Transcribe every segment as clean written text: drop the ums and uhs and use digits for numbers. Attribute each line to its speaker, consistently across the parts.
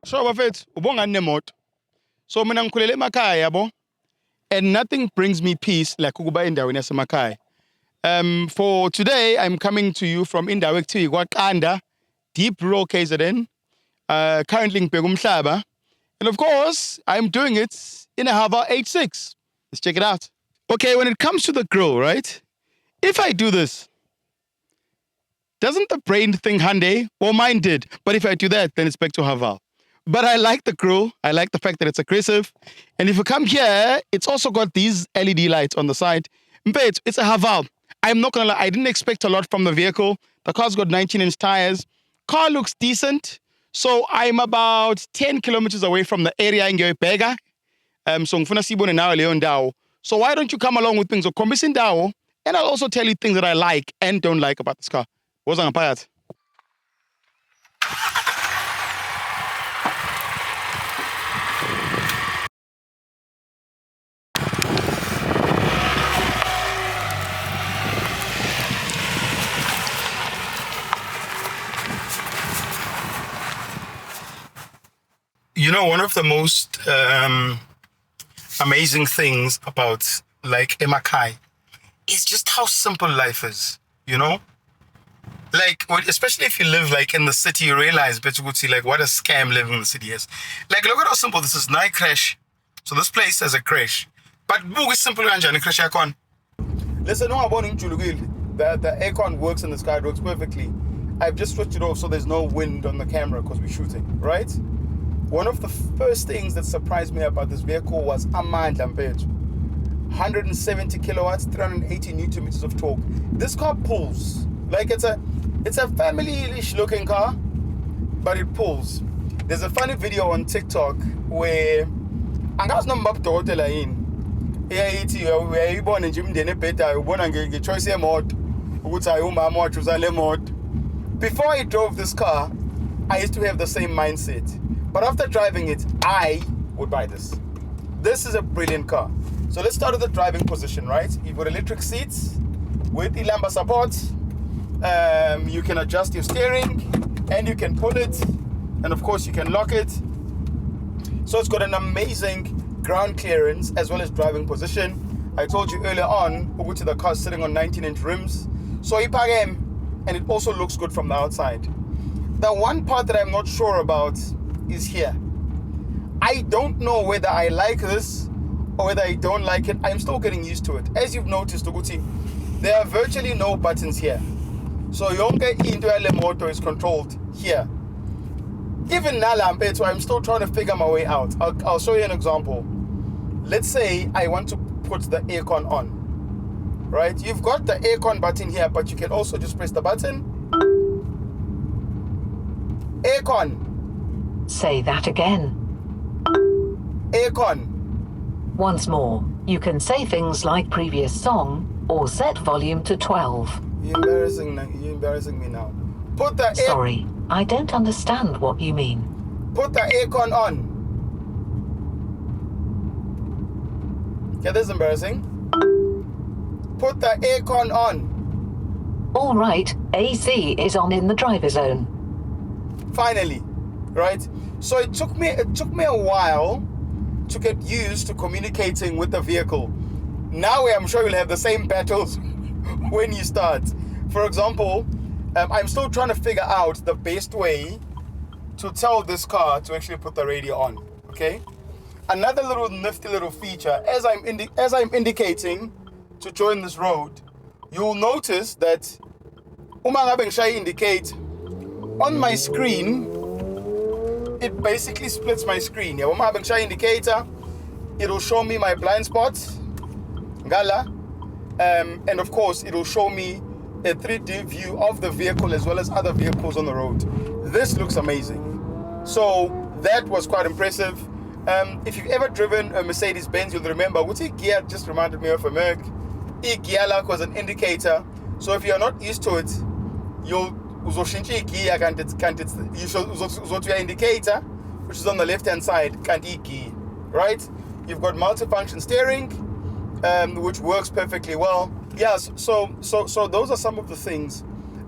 Speaker 1: So bafethu ubonga nemoto. So mina ngikhulele emakhaya yabo. And nothing brings me peace like ukuba endaweni yasemakhaya. For today I'm coming to you from indawo ekuthiwa iKwaqanda, deep rural KZN. Currently ngibheka umhlaba. And of course, I'm doing it in a Haval H6. Let's check it out. Okay, when it comes to the grill, right? If I do this, doesn't the brain think Hyundai? Well, mine did. But if I do that, then it's back to Haval. But I like the grill. I like the fact that it's aggressive. And if you come here, it's also got these LED lights on the side. But it's a Haval. I'm not going to lie. I didn't expect a lot from the vehicle. The car's got 19-inch tires. Car looks decent. So I'm about 10 kilometers away from the area in Bega. So ngifuna sibone nawe leyo ndawo. So why don't you come along with things? Ngizokhombisa indawo, and I'll also tell you things that I like and don't like about this car. Woza ngaphakathi. You know, one of the most amazing things about like Emakai is just how simple life is, you know? Like, especially if you live like in the city, you realize, like, what a scam living in the city is. Like, look at how simple this is. Night crash. So this place has a crash. But it's simple and crash aircon. Listen, no about the aircon works in the sky, it works perfectly. I've just switched it off so there's no wind on the camera because we're shooting, right? One of the first things that surprised me about this vehicle was amandla mpethu. 170 kilowatts, 380 newton meters of torque. This car pulls. Like it's a family-ish looking car, but it pulls. There's a funny video on TikTok where angazi noma babudokotela yini. Eyayithi uyayibona nje umndeni ebhedayo ubona ngechoice yemoto ukuthi hayi umama wachuza le moto. Before I drove this car, I used to have the same mindset. But after driving it, I would buy this. This is a brilliant car. So let's start with the driving position, right? You've got electric seats with lumbar support. You can adjust your steering and you can pull it. And of course you can lock it. So it's got an amazing ground clearance as well as driving position. I told you earlier on, the car is sitting on 19-inch rims. So ipagem, and it also looks good from the outside. The one part that I'm not sure about is here. I don't know whether I like this or whether I don't like it. I'm still getting used to it. As you've noticed, there are virtually no buttons here. So yonke into le motor is controlled here. Even now, I'm still trying to figure my way out. I'll show you an example. Let's say I want to put the aircon on, right? You've got the aircon button here, but you can also just press the button. Aircon.
Speaker 2: Say that again.
Speaker 1: Aircon.
Speaker 2: Once more, you can say things like previous song or set volume to 12.
Speaker 1: You're embarrassing me now. Put the
Speaker 2: Sorry, I don't understand what you mean.
Speaker 1: Put the aircon on. Okay, this is embarrassing. Put the aircon on.
Speaker 2: All right, AC is on in the driver zone.
Speaker 1: Finally, right? So it took me a while to get used to communicating with the vehicle. Now I'm sure you'll have the same battles when you start. For example, I'm still trying to figure out the best way to tell this car to actually put the radio on. Okay. Another little nifty little feature, as I'm indicating to join this road, you'll notice that uma ngabe ngishaya indicate on my screen, it basically splits my screen. Yeah, uma ngabe ngishaya indicator, it'll show me my blind spots, ngala, and of course it'll show me a 3D view of the vehicle as well as other vehicles on the road. This looks amazing. So that was quite impressive. If you've ever driven a Mercedes-Benz, you'll remember what gear just reminded me of a Merc. Gear lock was an indicator. So if you're not used to it, you'll uzoshintsha gear indicator, which is on the left-hand side, gear, right? You've got multifunction steering, which works perfectly well. Yes, so those are some of the things,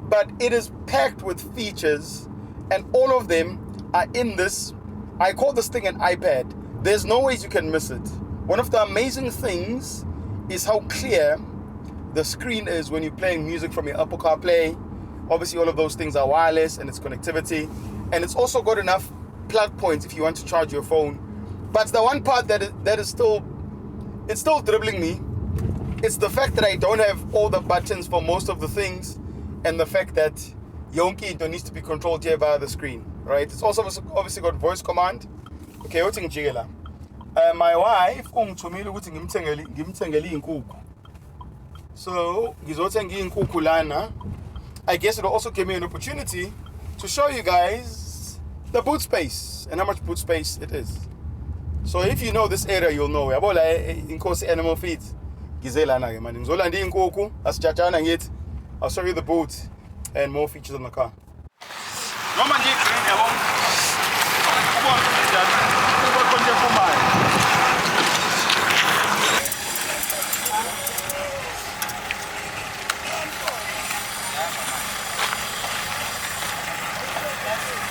Speaker 1: but it is packed with features, and all of them are in this I call this thing an iPad. There's no ways you can miss it. One of the amazing things is how clear the screen is when you're playing music from your Apple CarPlay. Obviously, all of those things are wireless and it's connectivity. And it's also got enough plug points if you want to charge your phone. But the one part that is still dribbling me. It's the fact that I don't have all the buttons for most of the things, and the fact that yonke into needs to be controlled here via the screen, right? It's also obviously got voice command. Okay, what's in Jigela? My wife ungithumile ukuthi ngimthengele inkukhu. So, ngizothenga inkukhu lana. I guess it'll also give me an opportunity to show you guys the boot space and how much boot space it is. So if you know this area, you'll know. Yabo la inkosi animal feed. Gizelana ke manje. Ngizolanda inkukhu, asijajana ngithi. I'll show you the boot and more features on the car. Noma nje green yabo. Ubona njani? Ubona konje fumayo.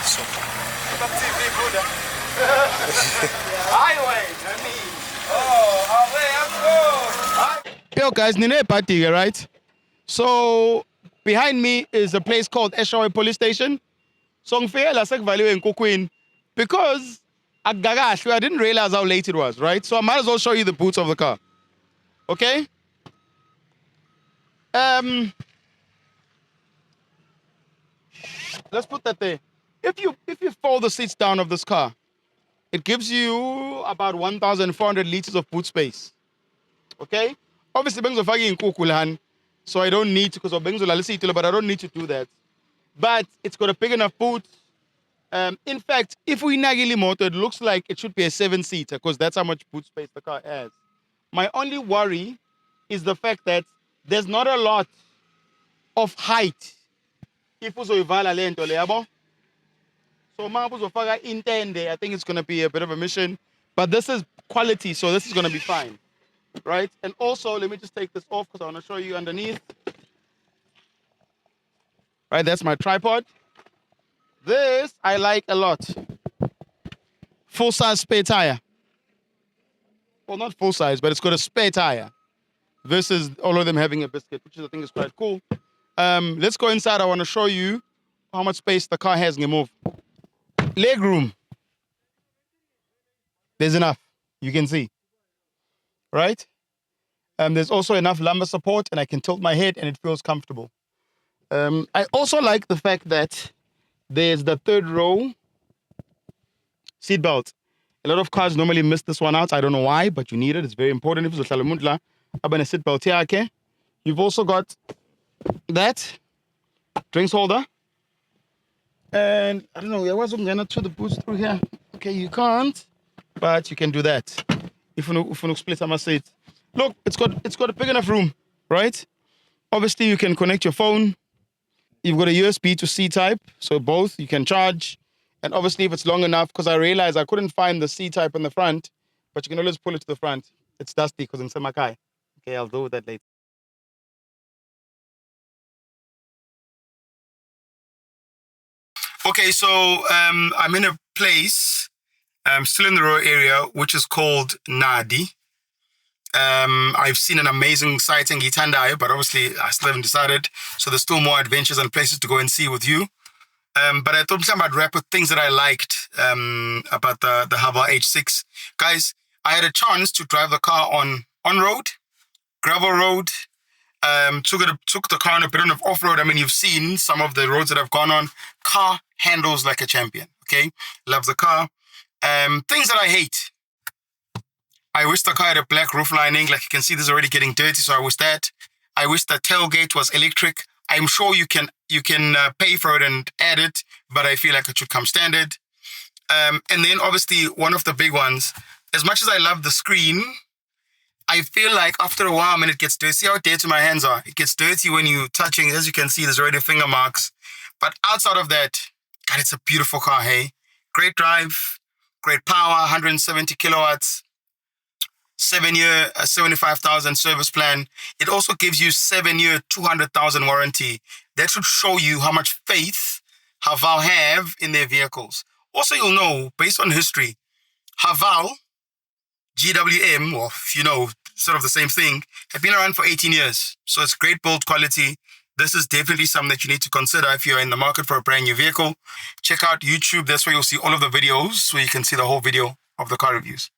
Speaker 1: So. TV good. Highway, Yo guys, Nine Patiga, right? So behind me is a place called Eshowe Police Station. So because I didn't realize how late it was, right? So I might as well show you the boots of the car. Okay? Let's put that there. If you fold the seats down of this car, it gives you about 1,400 liters of boot space. Okay? Obviously, so I don't need to, because but I don't need to do that. But it's got a big enough boot. In fact, if we nagili motor, it looks like it should be a 7-seater because that's how much boot space the car has. My only worry is the fact that there's not a lot of height. If uzoyivala lento leyabo. So mabuzofaka intende, I think it's going to be a bit of a mission. But this is quality, so this is going to be fine. Right? And also, let me just take this off because I want to show you underneath. Right, that's my tripod. This I like a lot. Full-size spare tire. Well, not full-size, but it's got a spare tire. Versus all of them having a biscuit, which I think is quite cool. Let's go inside. I want to show you how much space the car has in move. Leg room. There's enough. You can see. Right? There's also enough lumbar support, and I can tilt my head, and it feels comfortable. I also like the fact that there's the third row seatbelt. A lot of cars normally miss this one out. I don't know why, but you need it. It's very important. If it's a seatbelt here, okay? You've also got that drinks holder. And I don't know, I wasn't gonna to the boots through here. Okay, you can't, but you can do that. If you split my seat. Look, it's got a big enough room, right? Obviously, you can connect your phone. You've got a USB to C type, so both you can charge. And obviously, if it's long enough, because I realized I couldn't find the C type in the front, but you can always pull it to the front. It's dusty because in Semakai. Okay, I'll deal with that later. Okay, so I'm in a place, still in the Royal area, which is called Nadi. I've seen an amazing sighting, Gitandai, but obviously I still haven't decided. So there's still more adventures and places to go and see with you. But I thought I'd wrap with things that I liked about the Haval H6. Guys, I had a chance to drive the car on road, gravel road. Took the car on a bit of off-road. I mean, you've seen some of the roads that I've gone on. Car handles like a champion, okay? Love the car. Things that I hate. I wish the car had a black roof lining. Like you can see, this is already getting dirty, so I wish that. I wish the tailgate was electric. I'm sure you can pay for it and add it, but I feel like it should come standard. And then obviously one of the big ones, as much as I love the screen, I feel like after a while, when it gets dirty, see how dirty my hands are? It gets dirty when you're touching. As you can see, there's already finger marks. But outside of that, God, it's a beautiful car, hey? Great drive, great power, 170 kilowatts, 7-year, 75,000 service plan. It also gives you 7-year, 200,000 warranty. That should show you how much faith Haval have in their vehicles. Also, you'll know, based on history, Haval, GWM, or, sort of the same thing, have been around for 18 years. So it's great build quality. This is definitely something that you need to consider if you're in the market for a brand new vehicle. Check out YouTube. That's where you'll see all of the videos, where you can see the whole video of the car reviews.